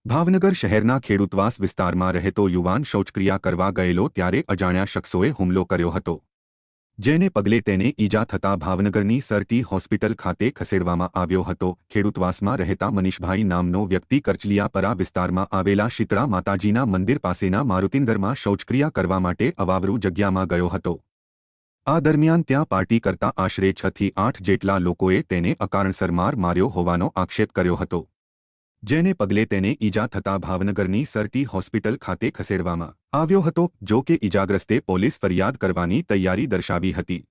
ભાવનગર શહેરના ખેડૂતવાસ વિસ્તારમાં રહેતો યુવાન શૌચક્રિયા કરવા ગયેલો ત્યારે અજાણ્યા શખ્સોએ હુમલો કર્યો હતો, જેને પગલે તેને ઈજા થતા ભાવનગરની સરટી હોસ્પિટલ ખાતે ખસેડવામાં આવ્યો હતો। ખેડૂતવાસમાં રહેતા મનીષભાઈ નામનો વ્યક્તિ કરચલિયાપરા વિસ્તારમાં આવેલા શીતળા માતાજીના મંદિર પાસેના મારુતિનગરમાં શૌચક્રિયા કરવા માટે અવાવરૂ જગ્યામાં ગયો હતો। આ દરમિયાન ત્યાં પાર્ટી કરતા આશરે 6 થી 8 જેટલા લોકોએ તેને અકારણસર માર માર્યો હોવાનો આક્ષેપ કર્યો હતો, જેને પગલે તેને ઈજા થતા ભાવનગરની સરટી હોસ્પિટલ ખાતે ખસેડવામાં આવ્યો હતો। જો કે ઈજાગ્રસ્તે પોલીસ ફરિયાદ કરવાની તૈયારી દર્શાવી હતી।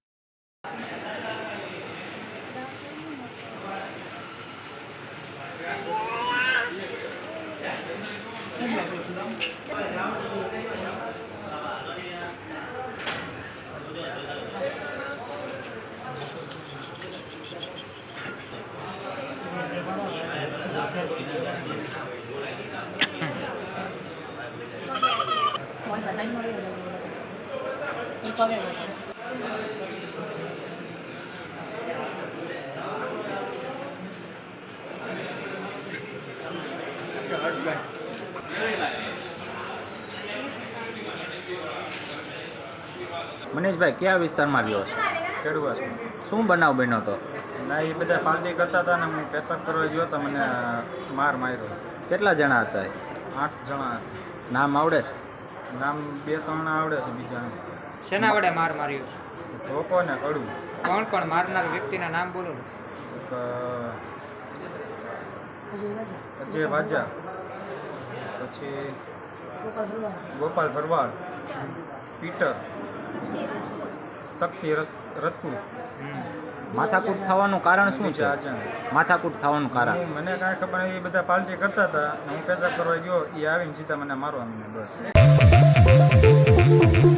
મનીષભાઈ કયા વિસ્તારમાં રહ્યો છે? ખેડૂતવાસમાં। શું બનાવ બન્યો હતો? ના, એ બધા પાર્ટી કરતા હતા ને હું પેશાબ કરવા ગયો તો મને માર માર્યો। કેટલા જણા હતા? 8 જણા। નામ આવડે છે? નામ 2-3 આવડે છે, બીજા શેના વડે માર માર્યો છે? ધોકો ને કડું। કોણ કોણ મારનાર વ્યક્તિના નામ બોલો? એક અજય વાજા, પછી ગોપાલ ભરવાડ, પીટર, શક્તિ રતપુર। માથાકૂટ થવાનું કારણ શું છે? અચાનક માથાકૂટ થવાનું કારણ? મને કાંઈ ખબર નહીં, એ બધા પાર્ટી કરતા હતા, હું પેશાબ કરવા ગયો, એ આવીને સીધા મને મારવા માંડ્યા, બસ।